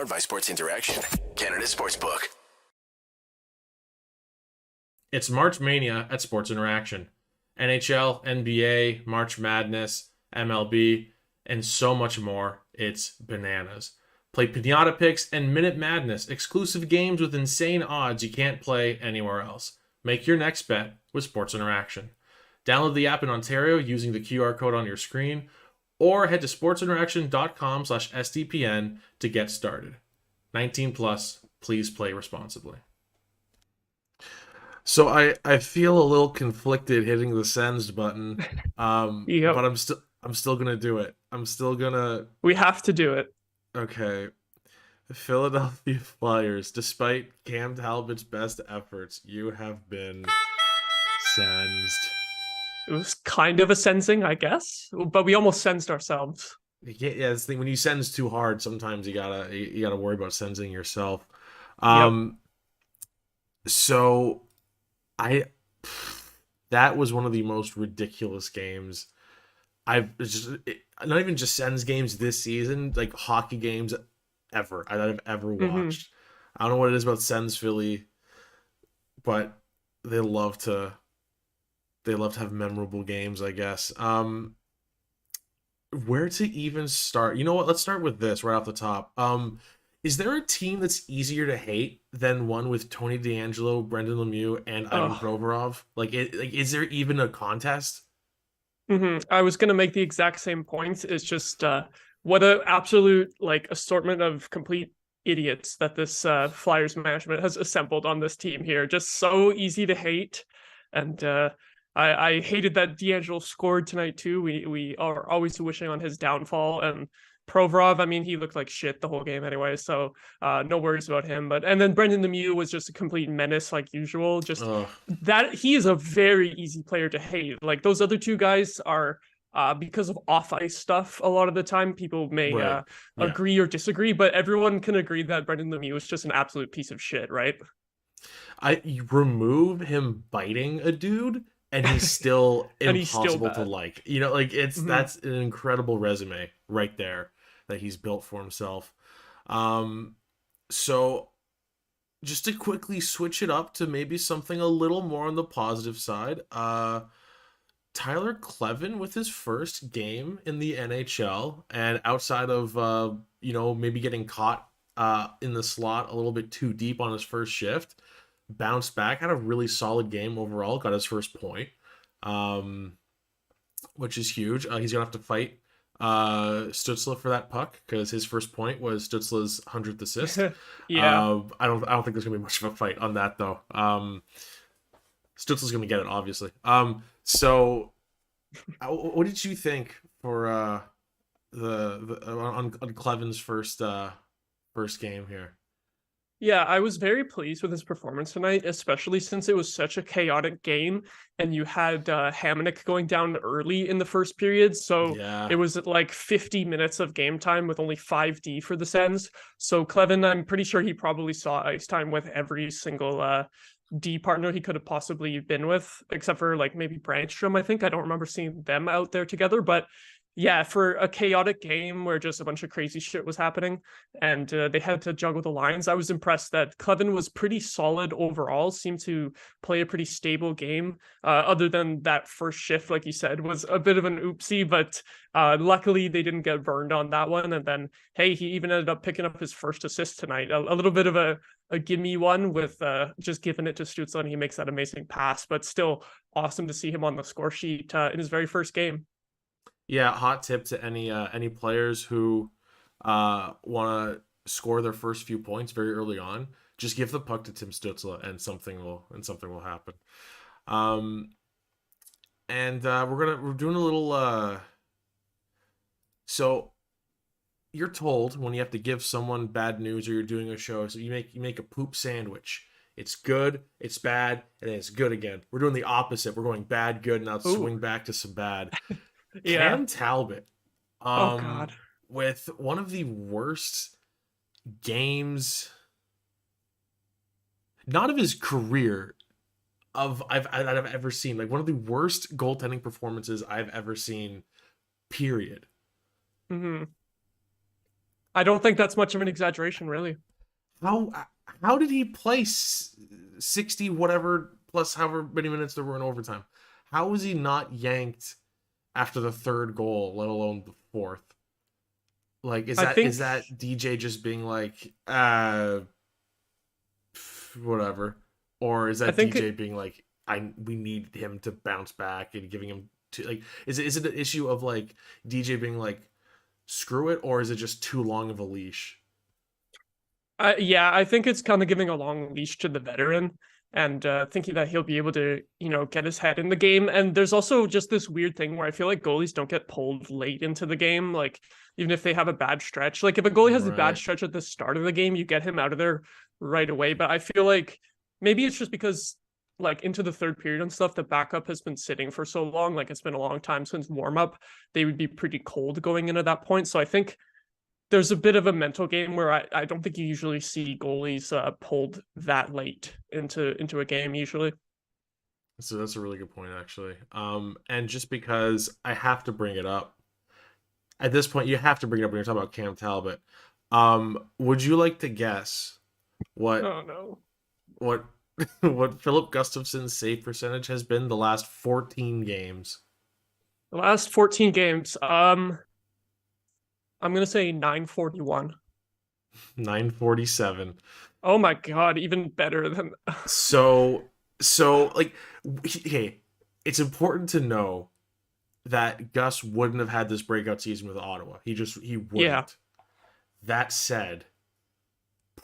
Powered by Sports Interaction, Canada Sportsbook. It's March Mania at Sports Interaction. NHL, NBA, March Madness, MLB, and so much more. It's bananas. Play Pinata Picks and Minute Madness, exclusive games with insane odds you can't play anywhere else. Make your next bet with Sports Interaction. Download the app in Ontario using the QR code on your screen, or head to sportsinteraction.com/SDPN to get started. 19 plus, please play responsibly. So I feel a little conflicted hitting the sends button, Yep. but I'm still gonna do it. I'm still gonna. We have to do it. Okay. The Philadelphia Flyers, despite Cam Talbot's best efforts, you have been sensed. It was kind of a sensing, I guess, but we almost sensed ourselves. Yeah, it's the thing, when you sense too hard, sometimes you gotta worry about sensing yourself. So that was one of the most ridiculous games not even just Sens games this season, like hockey games ever I've ever watched. I don't know what it is about Sens Philly, but they love to have memorable games, I guess. Where to even start? You know what? Let's start with this right off the top. Is there a team that's easier to hate than one with Tony DeAngelo, Brendan Lemieux, and Ivan Provorov? Is there even a contest? I was gonna make the exact same points. It's just what an absolute assortment of complete idiots that this Flyers management has assembled on this team here. Just so easy to hate, and I hated that DeAngelo scored tonight too. We are always wishing on his downfall, and Provorov, I mean, he looked like shit the whole game anyway, so no worries about him. And then Brendan Lemieux was just a complete menace like usual. Just that he is a very easy player to hate. Like those other two guys are because of off ice stuff. A lot of the time, people may agree or disagree, but everyone can agree that Brendan Lemieux is just an absolute piece of shit, right? You remove him biting a dude, and he's still impossible to like. You know, that's an incredible resume right there that he's built for himself. So just to quickly switch it up to maybe something a little more on the positive side, Tyler Kleven with his first game in the NHL, and outside of maybe getting caught in the slot a little bit too deep on his first shift, bounced back, had a really solid game overall, got his first point, which is huge. He's gonna have to fight Stützle for that puck, because his first point was Stützle's 100th assist. I don't think there's gonna be much of a fight on that though. Stützle's gonna get it, obviously. So what did you think for on Kleven's first game here? Yeah, I was very pleased with his performance tonight, especially since it was such a chaotic game and you had Hamonic going down early in the first period. So it was like 50 minutes of game time with only 5D for the Sens. So Kleven, I'm pretty sure he probably saw ice time with every single D partner he could have possibly been with, except for like maybe Brandstrom, I think. I don't remember seeing them out there together, but yeah, for a chaotic game where just a bunch of crazy shit was happening and they had to juggle the lines, I was impressed that Kleven was pretty solid overall, seemed to play a pretty stable game, other than that first shift, like you said, was a bit of an oopsie, but luckily they didn't get burned on that one. And then, hey, he even ended up picking up his first assist tonight, a little bit of a gimme one with just giving it to Stützle, and he makes that amazing pass, but still awesome to see him on the score sheet in his very first game. Yeah, hot tip to any players who want to score their first few points very early on. Just give the puck to Tim Stützle, and something will happen. We're doing a little. So you're told when you have to give someone bad news or you're doing a show, so you make a poop sandwich. It's good, it's bad, and then it's good again. We're doing the opposite. We're going bad, good, now swing back to some bad. Cam Talbot, oh god, with one of the worst games, not of his career, I've ever seen. Like one of the worst goaltending performances I've ever seen. Period. I don't think that's much of an exaggeration, really. How how did he play 60 whatever plus however many minutes there were in overtime? How was he not yanked after the third goal, let alone the fourth? Like, I think is that DJ just being like, whatever, or is I that think DJ being like, we need him to bounce back and giving him to like, is it an issue of like DJ being like, screw it, or is it just too long of a leash? yeah, I think it's kind of giving a long leash to the veteran and thinking that he'll be able to, get his head in the game. And there's also just this weird thing where I feel like goalies don't get pulled late into the game. Like, even if they have a bad stretch, like if a goalie has a bad Right. stretch at the start of the game, you get him out of there right away. But I feel like maybe it's just because, like, into the third period and stuff, the backup has been sitting for so long. Like, it's been a long time since warm up. They would be pretty cold going into that point. So I think there's a bit of a mental game where I don't think you usually see goalies pulled that late into a game usually. So that's a really good point, actually. And just because I have to bring it up at this point, you have to bring it up when you're talking about Cam Talbot. Would you like to guess what Oh no. what what Philip Gustafson's save percentage has been the last 14 games? The last 14 games, I'm gonna say 941. 947. Oh my god, even better than So like, hey, it's important to know that Gus wouldn't have had this breakout season with Ottawa. He yeah, wouldn't. That said,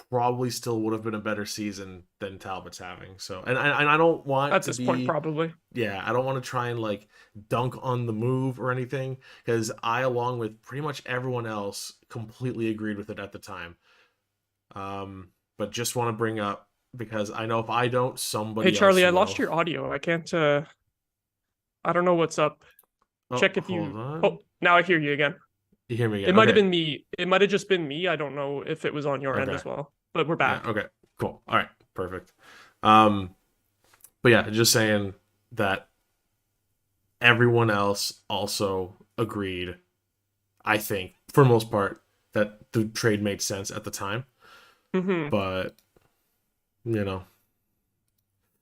probably still would have been a better season than Talbot's having. So, and I don't want at to this point be, probably. yeah, I don't want to try and like dunk on the move or anything, because I, along with pretty much everyone else, completely agreed with it at the time. But just want to bring up, because I know if I don't, Hey somebody Charlie, else I will. lost your audio. I can't I don't know what's up. Oh, Check if hold you on. Oh, now I hear you again. You hear me It again? might have Okay. been me. It might have just been me. I don't know if it was on your end Okay. as well. But we're Yeah. back. Okay. Cool. All right. Perfect. Um, but yeah, just saying that everyone else also agreed, I think, for the most part, that the trade made sense at the time. Hmm. But, you know,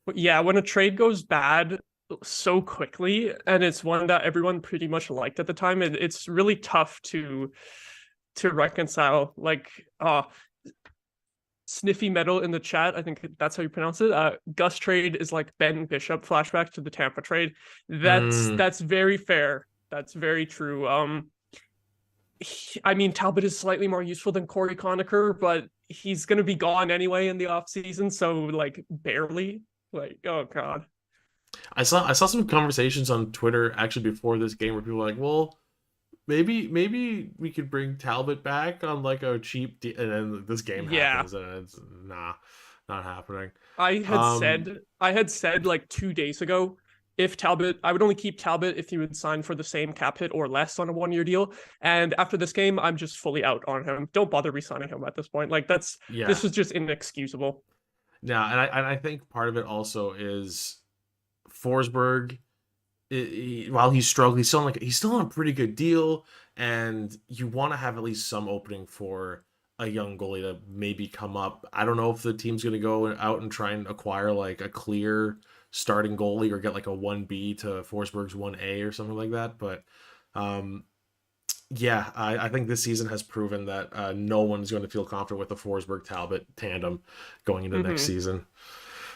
But yeah, when a trade goes bad so quickly, and it's one that everyone pretty much liked at the time, it's really tough to reconcile. Like, Sniffy Metal in the chat, I think that's how you pronounce it. Gus trade is like Ben Bishop flashback to the Tampa trade. That's mm, that's very fair. That's very true. I mean, Talbot is slightly more useful than Corey Conacher, but he's gonna be gone anyway in the off season, so like barely. Like, oh god. I saw some conversations on Twitter actually before this game where people were like, well, maybe we could bring Talbot back on like a cheap and then this game Yeah. happens and it's not happening. Um, I had said like 2 days ago, if Talbot, I would only keep Talbot if he would sign for the same cap hit or less on a 1 year deal. And after this game, I'm just fully out on him. Don't bother re-signing him at this point. Like yeah. this is just inexcusable. Yeah, and I think part of it also is Forsberg. While he's struggling, he's still on a pretty good deal, and you want to have at least some opening for a young goalie to maybe come up. I don't know if the team's going to go out and try and acquire like a clear starting goalie or get like a 1B to Forsberg's 1A or something like that, but um, yeah, I think this season has proven that no one's going to feel confident with the Forsberg Talbot tandem going into next Hmm. season.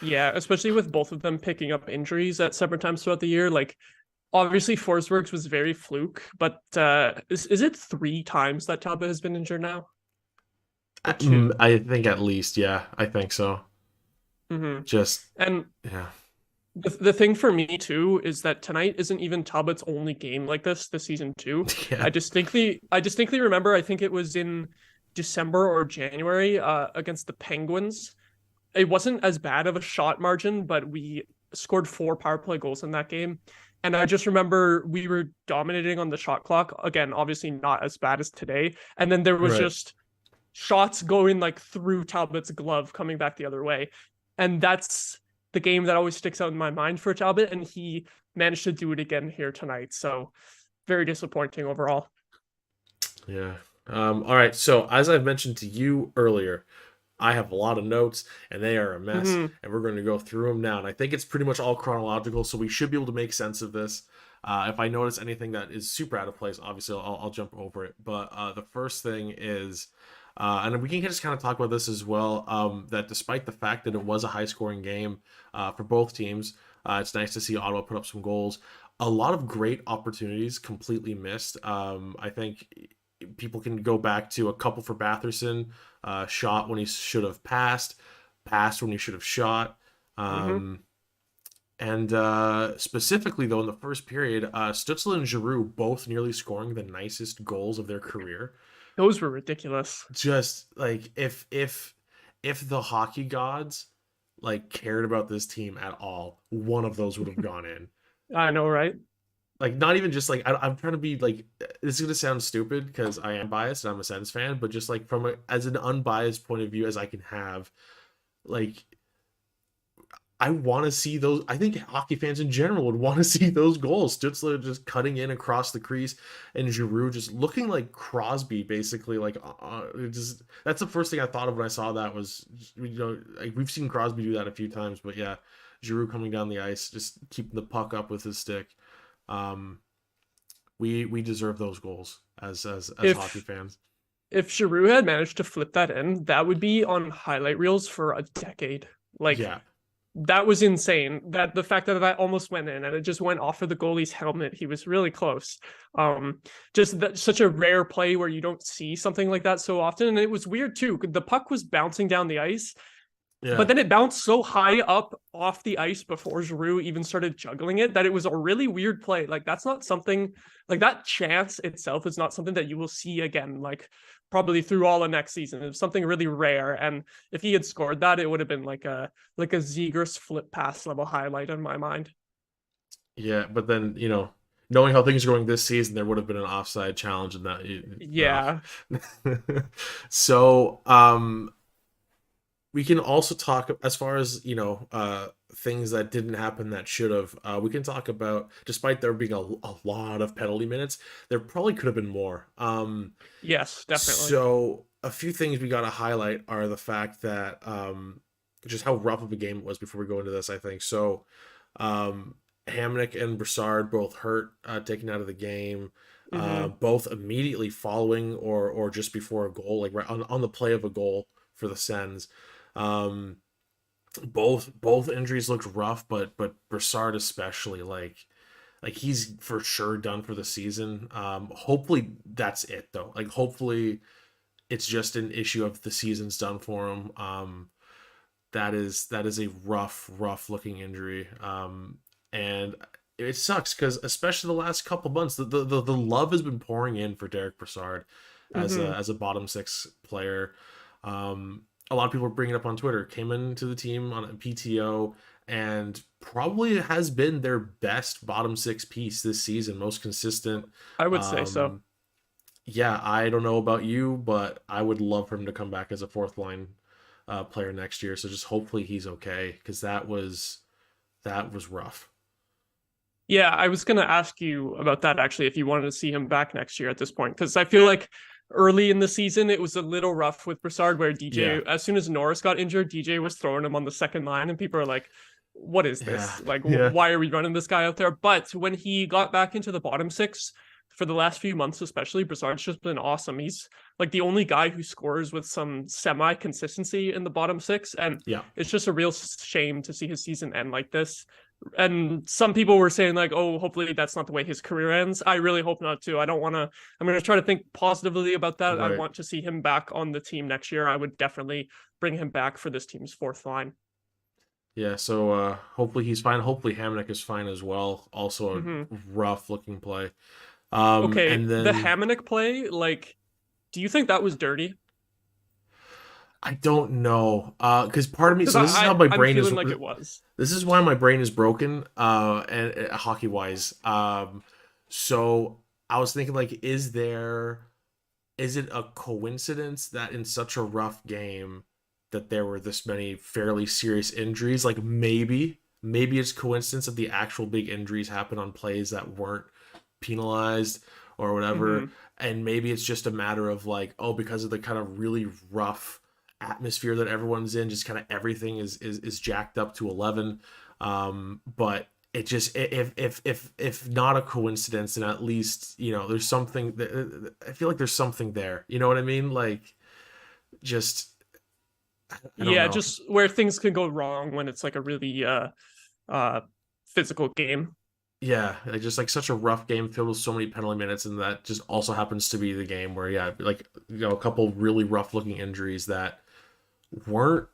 Yeah, especially with both of them picking up injuries at separate times throughout the year. Like obviously Forsberg's was very fluke, but is it 3 times that Talbot has been injured now? Or two? I think at least, yeah, I think so. Hmm. Just And yeah, the thing for me too is that tonight isn't even Talbot's only game like this season too. yeah, I distinctly remember, I think it was in December or January against the Penguins. It wasn't as bad of a shot margin, but we scored 4 power play goals in that game. And I just remember we were dominating on the shot clock. Again, obviously not as bad as today. And then there was right. just shots going like through Talbot's glove coming back the other way. And that's the game that always sticks out in my mind for Talbot. And he managed to do it again here tonight. So very disappointing overall. Yeah. All right. So as I've mentioned to you earlier, I have a lot of notes and they are a mess, Hmm. and we're going to go through them now. And I think it's pretty much all chronological, so we should be able to make sense of this. If I notice anything that is super out of place, obviously I'll jump over it. But the first thing is, and we can just kind of talk about this as well, that despite the fact that it was a high scoring game for both teams, it's nice to see Ottawa put up some goals. A lot of great opportunities completely missed. I think people can go back to a couple for Batherson, shot when he should have passed, passed when he should have shot. Hmm. Um, and specifically, though, in the first period, Stützle and Giroux both nearly scoring the nicest goals of their career. Those were ridiculous. Just like if the hockey gods like cared about this team at all, one of those would have gone in. I know, right? Like not even just like I'm trying to be like, this is gonna sound stupid because I am biased and I'm a Sens fan, but just like from as an unbiased point of view as I can have, like I want to see those. I think hockey fans in general would want to see those goals. Stützle just cutting in across the crease, and Giroux just looking like Crosby, basically. Like, just that's the first thing I thought of when I saw that was, like we've seen Crosby do that a few times, but yeah, Giroux coming down the ice, just keeping the puck up with his stick. Um, we deserve those goals as hockey If fans. if Giroux had managed to flip that in, that would be on highlight reels for a decade. Like Yeah, that was insane. That the fact that that almost went in and it just went off of the goalie's helmet. He was really close. Just that such a rare play where you don't see something like that so often. And it was weird too. The puck was bouncing down the ice, but yeah. then it bounced so high up off the ice before Giroux even started juggling it that it was a really weird play. Like that's not something like that chance itself is not something that you will see again, like probably through all of next season. It was something really rare. And if he had scored that, it would have been like a Zegers flip pass level highlight in my mind. Yeah, but then knowing how things are going this season, there would have been an offside challenge in that. Yeah. So, we can also talk as far as things that didn't happen that should have. We can talk about, despite there being a lot of penalty minutes, there probably could have been more. Yes, definitely. So a few things we got to highlight are the fact that just how rough of a game it was before we go into this. I think so. Um, Hamnick and Brassard both hurt, taken out of the game. Hmm. Both immediately following or just before a goal, like right on the play of a goal for the Sens. Um, both injuries looked rough, but Brassard especially, like he's for sure done for the season. Hopefully that's it though. Like hopefully it's just an issue of the season's done for him. That is a rough looking injury. And it sucks because especially the last couple months, the love has been pouring in for Derek Brassard Hmm. as a bottom six player. A lot of people are bringing it up on Twitter. Came into the team on a PTO and probably has been their best bottom six piece this season, most consistent. I would say so. Um, yeah, I don't know about you, but I would love for him to come back as a fourth line player next year. So just hopefully he's okay because that was rough. Yeah, I was going to ask you about that actually, if you wanted to see him back next year at this point, because I feel like early in the season it was a little rough with Brassard, where Yeah, DJ, as soon as Norris got injured, DJ was throwing him on the second line, and people are like, "What is yeah, this? Like, yeah, why are we running this guy out there?" But when he got back into the bottom six for the last few months, especially, Brassard's just been awesome. He's like the only guy who scores with some semi consistency in the bottom six, and yeah. it's just a real shame to see his season end like this. And some people were saying like, oh, hopefully that's not the way his career ends. I really hope not too. I'm going to try to think positively about that. I Right. want to see him back on the team next year. I would definitely bring him back for this team's fourth line. Yeah, so hopefully he's fine. Hopefully Hamnick is fine as well. Also a Hmm. rough looking play. Okay, And the then Hamonic play, like, do you think that was dirty? I don't know. Because part of me, Because so this is how my I'm brain is. feeling like it was. This is why my brain is broken. And hockey wise. So I was thinking like, is it a coincidence that in such a rough game that there were this many fairly serious injuries? Like maybe it's coincidence that the actual big injuries happened on plays that weren't penalized or whatever. Hmm. and maybe it's just a matter of like, oh, because of the kind of really rough atmosphere that everyone's in, just kind of everything is jacked up to 11. But it just, if not a coincidence, then at least, you know, there's something that, I feel like there's something there. You know what I mean? Like, just, I don't Yeah, know. just where things can go wrong when it's like a really physical game. Yeah, like just like such a rough game filled with so many penalty minutes, and that just also happens to be the game where, yeah, like, you know, a couple really rough looking injuries that weren't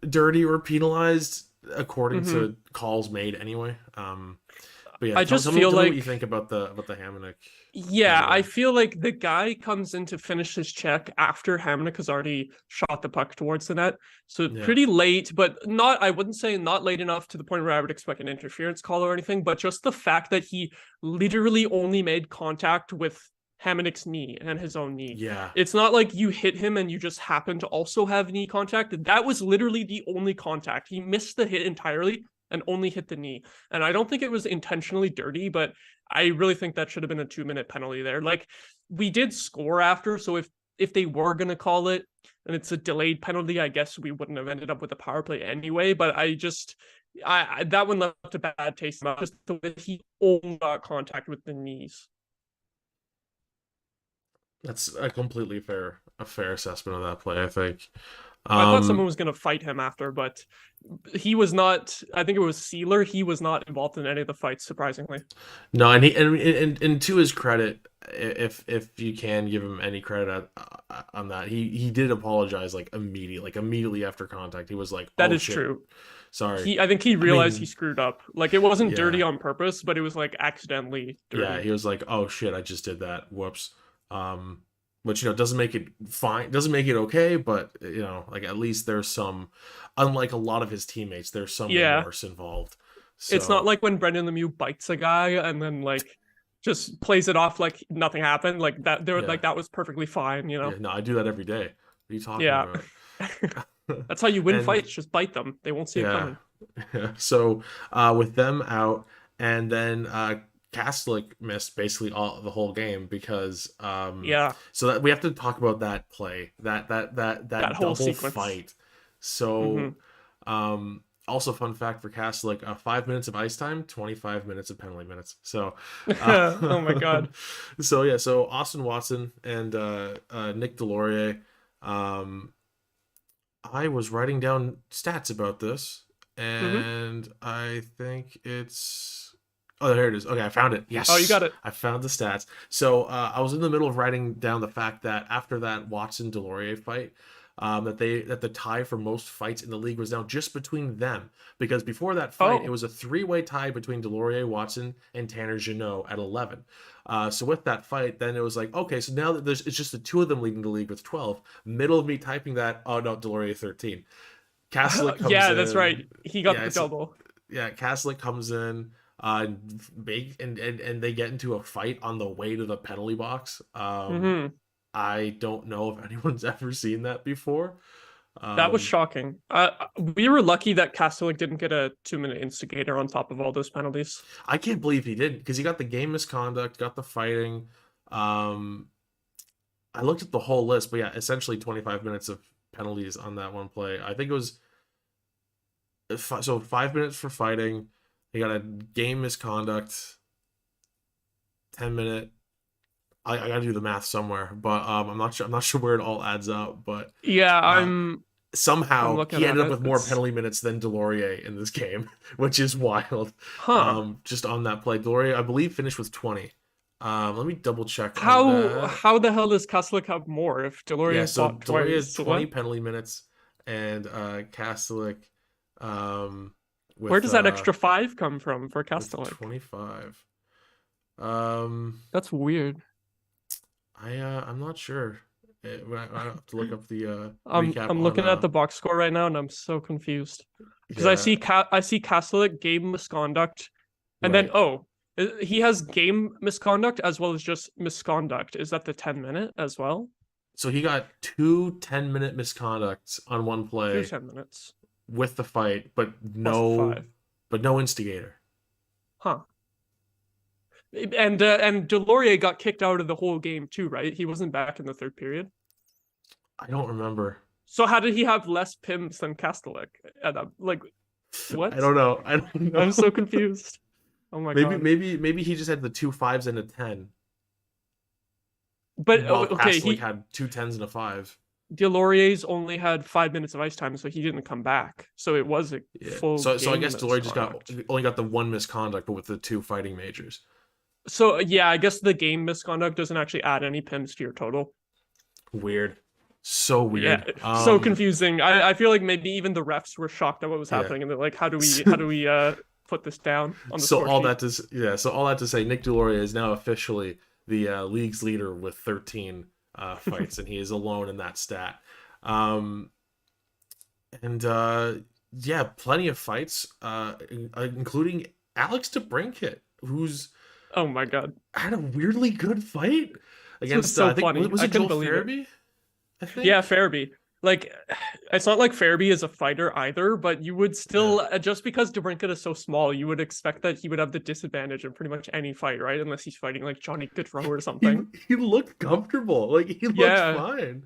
dirty or penalized according Hmm. to calls made anyway. But yeah, I tell, just tell me feel tell me what you like think about the Hamonic Yeah, I incident. feel like the guy comes in to finish his check after Hamnick has already shot the puck towards the net. So Yeah, pretty late, but not, I wouldn't say not late enough to the point where I would expect an interference call or anything, but just the fact that he literally only made contact with Hamnick's knee and his own knee. yeah, It's not like you hit him and you just happen to also have knee contact. That was literally the only contact. He missed the hit entirely and only hit the knee. And I don't think it was intentionally dirty, but I really think that should have been a 2-minute penalty there. Like, we did score after, so if they were gonna call it and it's a delayed penalty, I guess we wouldn't have ended up with a power play anyway. But I that one left a bad taste in my mouth, just the way he only got contact with the knees. that's a fair assessment of that play, I think. I thought someone Um, was gonna fight him after, but he was not. I think it was Sealer. He was not involved in any of the fights, surprisingly. no, and and to his credit, if you can give him any credit on that, he did apologize like immediately after contact. He was like, That "Oh is shit, true. sorry." I think he I realized he mean, screwed up. Like, it wasn't dirty yeah, on purpose, but it was like accidentally yeah, dirty. he was like, "Oh shit, I just did that. Whoops." Which, you know, doesn't make it fine, doesn't make it okay, but, you know, like, at least there's some, unlike a lot of his teammates, there's some Yeah. remorse involved. It's not So like when Brendan Lemieux bites a guy and then like just plays it off like nothing happened. Like that there yeah, like that was perfectly fine, you know? yeah, no, I do that every day. What are you talking Yeah. about? That's how you win And fights, just bite them. They won't see it yeah, coming. yeah. So with them out, and then Kastelic missed basically all the whole game because Yeah. so that we have to talk about that play, That that whole double sequence. fight. So Hmm. also fun fact for Kastelic, 5 minutes of ice time, 25 minutes of penalty minutes. So Oh my god. so yeah, so Austin Watson and Nick Delorier. Um, I was writing down stats about this, Hmm. and I think it's. Oh, here it is. Okay, I found it. Oh, you Yes, got it. I found the stats. So I was in the middle of writing down the fact that after that Watson Delorier fight, that the tie for most fights in the league was now just between them, because before that fight it Oh. was a three-way tie between Delorier, Watson, and Tanner Jeannot at 11. So with that fight, then it was like, okay, so now that it's just the two of them leading the league with 12. Middle of me typing that, oh no, Delorier 13. Kastelic comes Yeah, that's right. in. He got Yeah, the it's double. yeah. Kastelic comes in. And they get into a fight on the way to the penalty box. Hmm. I don't know if anyone's ever seen that before. That was Um, shocking. We were lucky that Castellic didn't get a 2-minute instigator on top of all those penalties. I can't believe he didn't, because he got the game misconduct, got the fighting. Um, I looked at the whole list, but yeah, essentially 25 minutes of penalties on that one play. I think it was so 5 minutes for fighting. He got a game misconduct, 10 minute. I gotta do the math somewhere, but I'm not sure. I'm not sure where it all adds up. But Yeah, uh, I'm somehow looking he at ended up it. with more It's penalty minutes than Delorier in this game, which is wild. huh. Just on that play, Delorier, I believe, finished with 20. Let me double check on How that. how the hell does Castellic have more if Yeah, Delorier so fought Delorier has twice? 20 What? penalty minutes, and Kastelic Where with does that extra 5 come from for with Castellic? 25. Um, That's weird. I'm not sure. I have to look up the recap I'm on looking at the box score right now and I'm so confused because yeah, I see Castellic game misconduct and then right. he has game misconduct as well as just misconduct. Is that the 10-minute as well? So he got two 10-minute misconducts on one Two play 10 minutes with the fight, plus the 5. but no instigator. Huh. And Delorier got kicked out of the whole game too, right? He wasn't back in the third period. I don't remember. So how did he have less PIMs than Kastelik? Like, what? I don't know. I'm so confused. Oh my god. Maybe he just had the 2 5s and a 10. But While okay, he had 2 10s and a 5. Delorier's only had 5 minutes of ice time, so he didn't come back. So it was a full. So I guess Delorier only got the 1 misconduct, but with the 2 fighting majors. So yeah, I guess the game misconduct doesn't actually add any PIMs to your total. Weird. So weird. Yeah, so confusing. I feel like maybe even the refs were shocked at what was happening, and they're like, how do we put this down on the So all that to say, Nick Delorier is now officially the league's leader with 13 fights, and he is alone in that stat. Yeah, plenty of fights, including Alex DeBrincat, who's oh my god, had a weirdly good fight against. So I think, funny. Was it Joel Farabee? Yeah, Farabee. Like, it's not like Farabee is a fighter either, but you would still, just because DeBrincat is so small, you would expect that he would have the disadvantage in pretty much any fight, right? Unless he's fighting like Johnny Gaudreau or something. He looked comfortable. Like, he looked fine.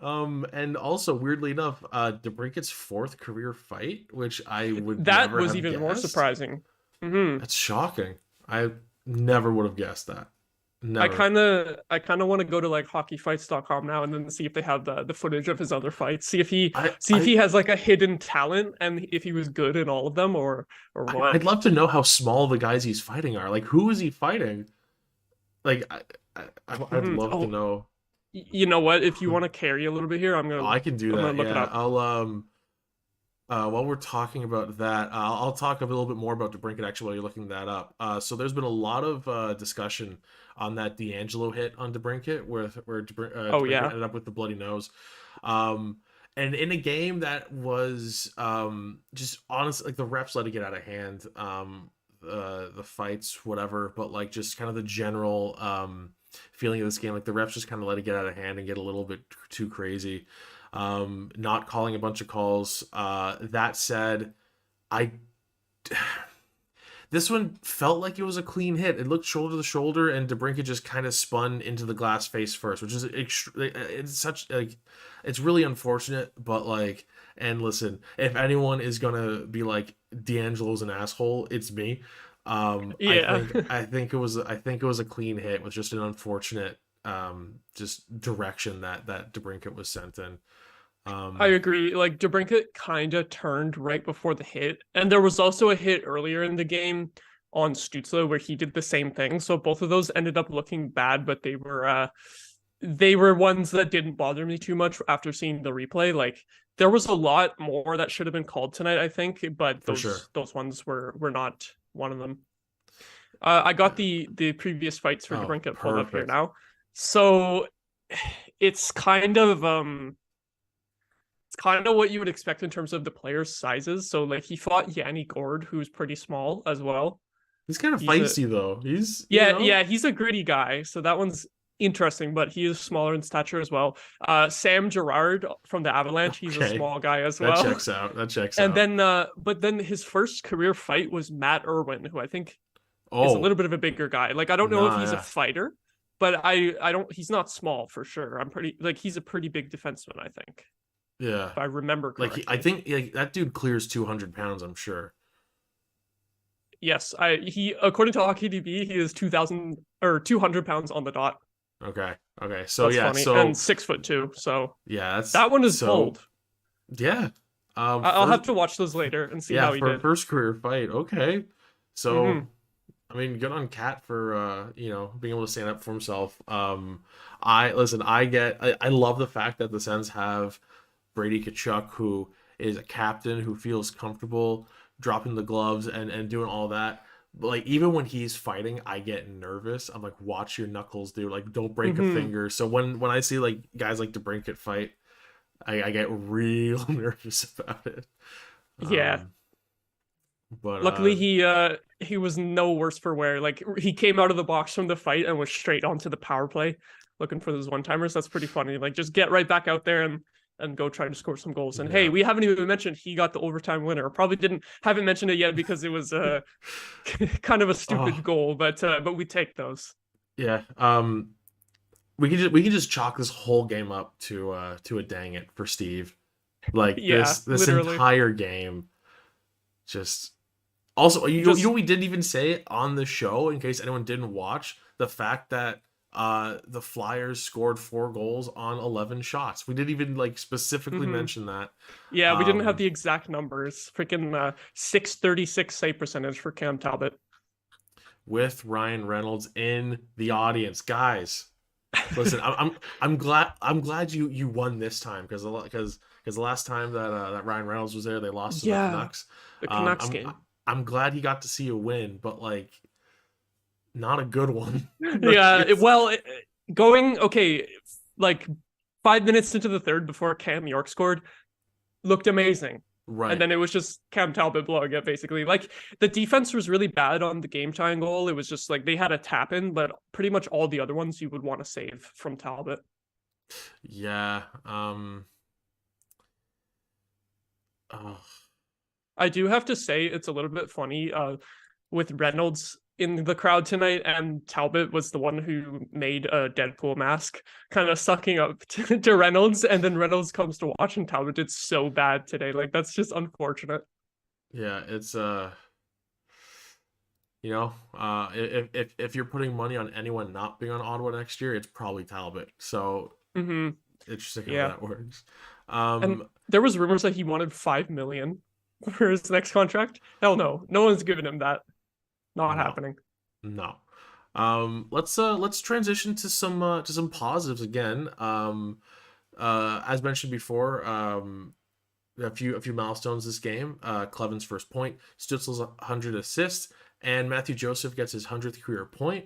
And also, weirdly enough, DeBrincat's 4th career fight, which I would that never was have even guessed. more surprising. Mm-hmm. That's shocking. I never would have guessed that. Never. I kind of want to go to like hockeyfights.com now and then see if they have the footage of his other fights. See if he has like a hidden talent and if he was good in all of them or what. I'd love to know how small the guys he's fighting are. Like, who is he fighting? Like, I'd love to know. You know what? If you want to carry a little bit here, I can do that. I'm gonna look it up. I'll while we're talking about that, I'll talk a little bit more about DeBrincat actually while you're looking that up. So there's been a lot of discussion on that D'Angelo hit on DeBrincat, where DeBrincat ended up with the bloody nose. And in a game that was just honestly, like, the refs let it get out of hand, the fights, whatever, but like just kind of the general feeling of this game, like the refs just kind of let it get out of hand and get a little bit too crazy. Not calling a bunch of calls. That said, this one felt like it was a clean hit. It looked shoulder to shoulder, and DeBrincat just kind of spun into the glass face first, which is it's really unfortunate. But like, and listen, if anyone is gonna be like D'Angelo's an asshole, it's me. I think it was a clean hit with just an unfortunate just direction that DeBrincat was sent in. I agree. Like, DeBrincat kind of turned right before the hit, and there was also a hit earlier in the game on Stützle where he did the same thing. So both of those ended up looking bad, but they were ones that didn't bother me too much after seeing the replay. Like, there was a lot more that should have been called tonight, I think, but those ones were not one of them. I got the previous fights for DeBrincat pulled up here now. So it's kind of what you would expect in terms of the players' sizes. So like, he fought Yanni Gord, who's pretty small as well. He's kind of feisty though. He's he's a gritty guy. So that one's interesting, but he is smaller in stature as well. Sam Girard from the Avalanche, he's a small guy as well. That checks out. And then but then his first career fight was Matt Irwin, who I think is a little bit of a bigger guy. Like, I don't know if he's a fighter, but he's not small for sure. He's a pretty big defenseman, I think. Yeah. If I remember correctly. Like, I think that dude clears 200 pounds, I'm sure. Yes, he according to HockeyDB, he is 200 pounds on the dot. Okay. So that's funny. And 6'2". So yeah, that one is bold. Yeah. I'll have to watch those later and see how he did. First career fight. Okay. So I mean, good on Cat for being able to stand up for himself. I love the fact that the Sens have Brady Tkachuk, who is a captain who feels comfortable dropping the gloves and doing all that. But like, even when he's fighting, I get nervous. I'm like, watch your knuckles, dude. Like, don't break a finger. So when I see like guys like DeBrincat fight, I get real nervous about it. Yeah. But luckily he was no worse for wear. Like, he came out of the box from the fight and was straight onto the power play looking for those one-timers. That's pretty funny. Like, just get right back out there and and go try to score some goals. And hey, we haven't even mentioned he got the overtime winner. Probably haven't mentioned it yet because it was kind of a stupid goal, but we take those. Yeah. We can just chalk this whole game up to a dang it for Steve. Like this literally. Entire game. Just also you know we didn't even say on the show in case anyone didn't watch the fact that the Flyers scored 4 goals on 11 shots. We didn't even like specifically mention that. Yeah, we didn't have the exact numbers. Freaking 636 save percentage for Cam Talbot. With Ryan Reynolds in the audience, guys. Listen, I'm glad you won this time because the last time that Ryan Reynolds was there, they lost to the Canucks. The Canucks game. I'm glad he got to see a win, but like. Not a good one. Like 5 minutes into the third before Cam York scored, looked amazing. Right. And then it was just Cam Talbot blowing it, basically. Like, the defense was really bad on the game-tying goal. It was just like they had a tap-in, but pretty much all the other ones you would want to save from Talbot. Yeah. I do have to say it's a little bit funny with Reynolds in the crowd tonight, and Talbot was the one who made a Deadpool mask, kind of sucking up to Reynolds, and then Reynolds comes to watch and Talbot did so bad today. Like, that's just unfortunate. Yeah, it's if you're putting money on anyone not being on Ottawa next year, it's probably Talbot. So interesting how that works. And there was rumors that he wanted $5 million for his next contract. Hell no, no one's giving him that. Not happening. No. Let's transition to some positives again. As mentioned before, a few milestones this game. Kleven's first point, Stützle's 100 assists, and Matthew Joseph gets his 100th career point.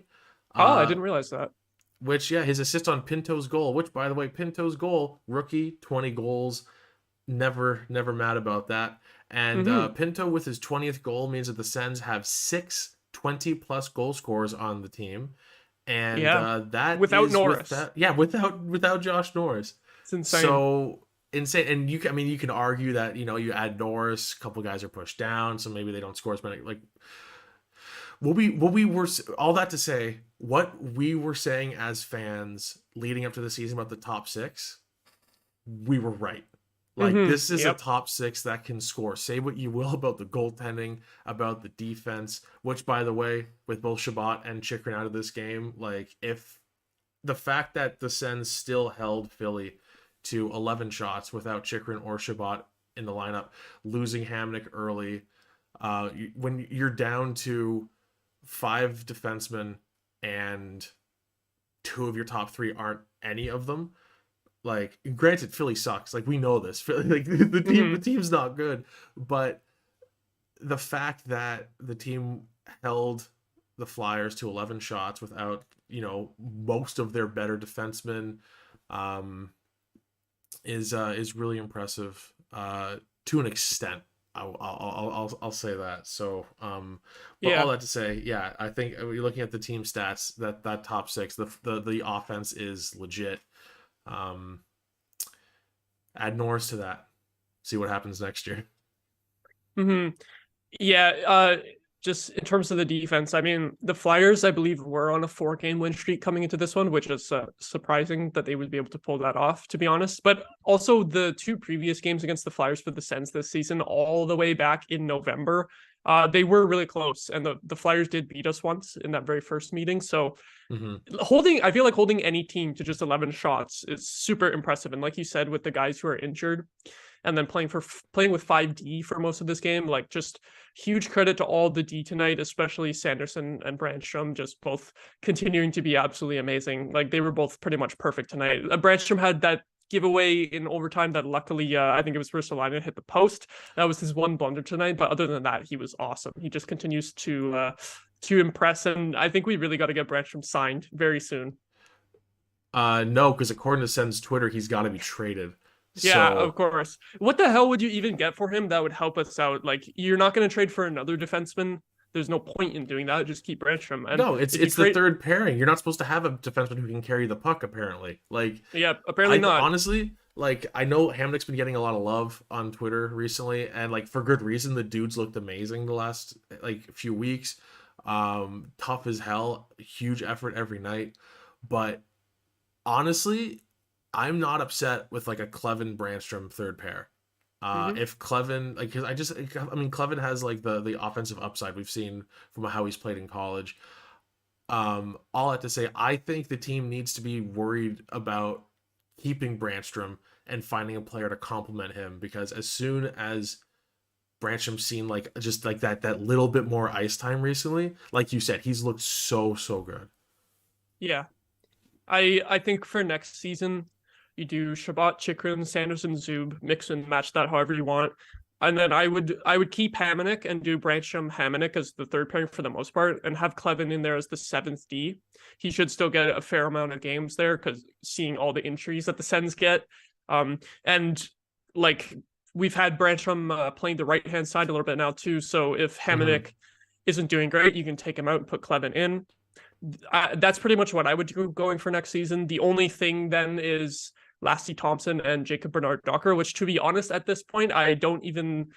I didn't realize that. Which, his assist on Pinto's goal, which, by the way, Pinto's goal, rookie, 20 goals, never mad about that. And Pinto with his 20th goal means that the Sens have 6 20-plus goal scorers on the team. And that without Norris. Without Josh Norris. It's insane. So insane. And you can argue that, you add Norris, a couple guys are pushed down, so maybe they don't score as many. Like, what we were, all that to say, what we were saying as fans leading up to the season about the top 6, we were right. Like, this is a top 6 that can score. Say what you will about the goaltending, about the defense, which, by the way, with both Chabot and Chychrun out of this game, like, if the fact that the Sens still held Philly to 11 shots without Chychrun or Chabot in the lineup, losing Hamnick early, when you're down to 5 defensemen and 2 of your top 3 aren't any of them. Like, granted, Philly sucks. Like, we know this. Philly, like, the team's not good. But the fact that the team held the Flyers to 11 shots without, most of their better defensemen, is really impressive to an extent. I'll say that. So, but all that to say, I think we're looking at the team stats, that top 6, the offense is legit. Add Norris to that. See what happens next year. Just in terms of the defense, I mean, the Flyers, I believe, were on a 4-game win streak coming into this one, which is surprising that they would be able to pull that off, to be honest. But also the 2 previous games against the Flyers for the Sens this season, all the way back in November, they were really close, and the Flyers did beat us once in that very first meeting. So I feel like holding any team to just 11 shots is super impressive. And like you said, with the guys who are injured, and then playing with 5D for most of this game, like, just huge credit to all the D tonight, especially Sanderson and Brandstrom, just both continuing to be absolutely amazing. Like, they were both pretty much perfect tonight. Brandstrom had that giveaway in overtime that luckily, I think it was Ristolainen hit the post. That was his one blunder tonight, but other than that, he was awesome. He just continues to impress, and I think we really got to get Brandstrom signed very soon. No, because according to Sen's Twitter, he's got to be traded. Yeah, of course. What the hell would you even get for him that would help us out? Like, you're not going to trade for another defenseman. There's no point in doing that. Just keep Brandstrom. And no, it's the third pairing. You're not supposed to have a defenseman who can carry the puck, apparently. Like, yeah, apparently not. Honestly, like I know Hamnick's been getting a lot of love on Twitter recently, and like for good reason. The dude's looked amazing the last like few weeks. Tough as hell, huge effort every night. But honestly, I'm not upset with like a Kleven Brandstrom third pair. Hmm. If Kleven, like, cause I mean, Kleven has like the offensive upside we've seen from how he's played in college. All I have to say, I think the team needs to be worried about keeping Brandstrom and finding a player to complement him, because as soon as Branstrom's seen like just like that little bit more ice time recently, like you said, he's looked so good. Yeah. I think for next season, you do Shabbat, Chikrin, Sanderson, Zub, mix and match that however you want. And then I would keep Hamonic and do Brancham Hamonic as the third pairing for the most part, and have Kleven in there as the seventh D. He should still get a fair amount of games there because seeing all the injuries that the Sens get. And like we've had Brancham playing the right hand side a little bit now too. So if Mm-hmm. Hamonic isn't doing great, you can take him out and put Kleven in. That's pretty much what I would do going for next season. The only thing then is Lassie Thompson and Jacob Bernard Docker, which to be honest, at this point, I don't even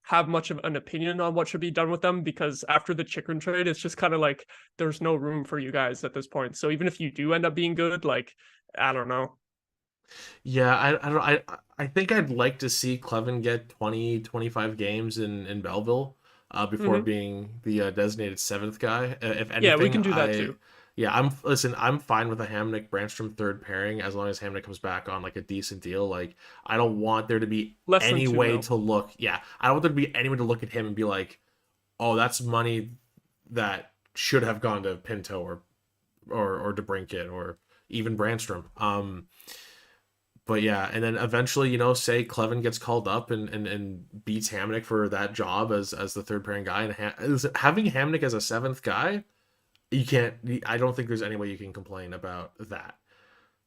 have much of an opinion on what should be done with them, because after the Chikrin trade, it's just kind of like there's no room for you guys at this point. So even if you do end up being good, like I don't know. Yeah, I don't I think I'd like to see Clevin get 20-25 games in Belleville before Hmm. being the designated seventh guy. If Yeah, we anything, can do that too. I'm fine with a Hamnick Brandstrom third pairing as long as Hamnick comes back on like a decent deal. Like I don't want there to be Less than any two way mil. to look. Yeah, I don't want there to be any way to look at him and be like, "Oh, that's money that should have gone to Pinto or DeBrinket or even Brandstrom." But yeah, and then eventually, say Clevin gets called up and beats Hamnick for that job as the third pairing guy, and having Hamnick as a seventh guy, you can't. I don't think there's any way you can complain about that.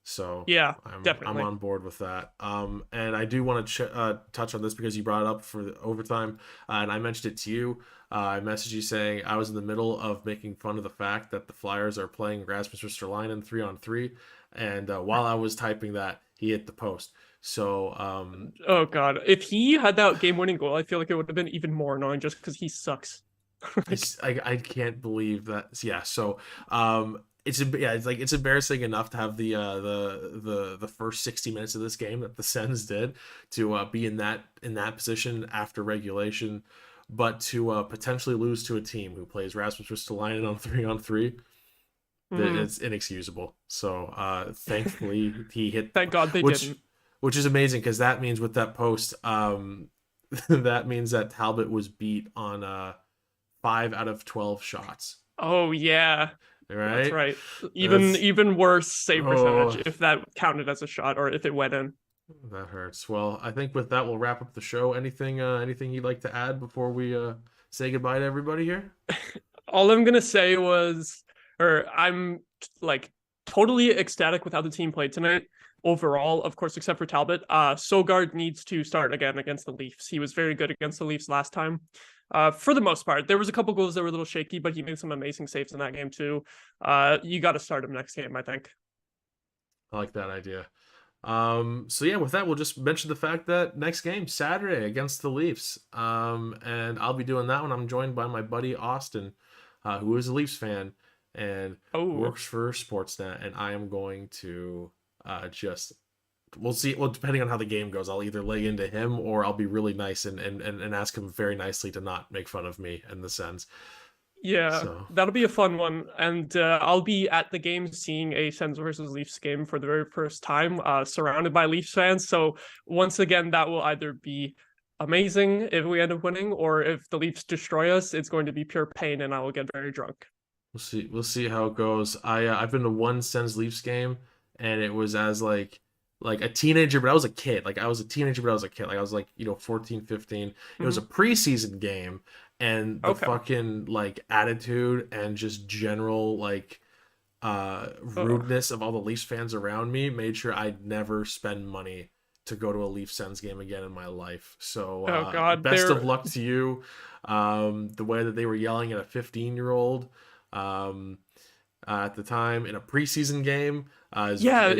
So Yeah, I'm definitely. on board with that. And I do want to touch on this because you brought it up for the overtime, and I mentioned it to you. I messaged you saying I was in the middle of making fun of the fact that the Flyers are playing Rasmus Ristolainen 3-on-3, and while I was typing that, he hit the post. So Oh God, if he had that game-winning goal, I feel like it would have been even more annoying just because he sucks. Like, I can't believe that. Yeah. So it's like it's embarrassing enough to have the first 60 minutes of this game that the Sens did to be in that position after regulation, but to potentially lose to a team who plays Rasmus Ristolainen on 3-on-3, mm, it's inexcusable. So thankfully he hit thank God they which didn't. which is amazing because that means with that post that means that Talbot was beat on 5 out of 12 shots. Oh yeah, that's Right? right. Even That's even worse save percentage oh, if that counted as a shot or if it went in. that hurts. Well, I think with that we'll wrap up the show. Anything you'd like to add before we say goodbye to everybody here? All I'm gonna say was, or I'm like totally ecstatic with how the team played tonight. Overall, of course, except for Talbot. Sogard needs to start again against the Leafs. He was very good against the Leafs last time. For the most part, there was a couple goals that were a little shaky, but he made some amazing saves in that game too. You got to start him next game, I think. I like that idea. So yeah, with that, we'll just mention the fact that next game, Saturday against the Leafs. And I'll be doing that one. I'm joined by my buddy Austin, who is a Leafs fan and Oh, works for Sportsnet, and I am going to just we'll see. Well, depending on how the game goes, I'll either lay into him or I'll be really nice and ask him very nicely to not make fun of me in the sense. yeah, So that'll be a fun one. And I'll be at the game seeing a Sens versus Leafs game for the very first time, surrounded by Leafs fans. So once again, that will either be amazing if we end up winning, or if the Leafs destroy us, it's going to be pure pain and I will get very drunk. we'll see. We'll see how it goes. I've been to one Sens Leafs game, and it was as like a teenager, but I was a kid. Like I was a teenager, but I was a kid. Like I was like 14, 15. It was Hmm. a preseason game, and the Okay. fucking like attitude and just general like Oh, rudeness of all the Leafs fans around me made sure I'd never spend money to go to a Leafs Sens game again in my life. So oh God, best of they're luck to you. The way that they were yelling at a 15-year-old, um, at the time in a preseason game. In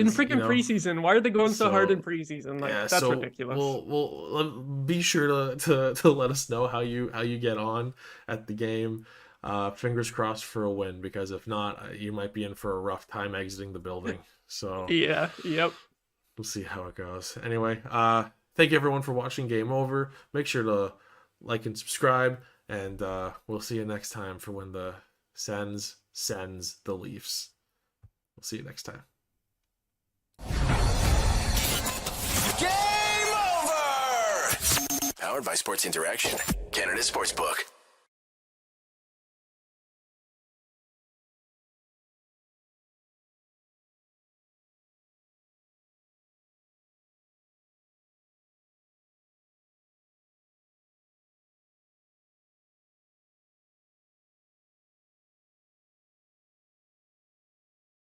freaking preseason. Why are they going so hard in preseason? That's ridiculous. We'll be sure to let us know how you get on at the game. Fingers crossed for a win, because if not, you might be in for a rough time exiting the building. So yeah, yep. We'll see how it goes. Anyway, thank you everyone for watching Game Over. Make sure to like and subscribe, and we'll see you next time for when the Sens sends the Leafs. We'll see you next time. Game over! Powered by Sports Interaction, Canada Sportsbook.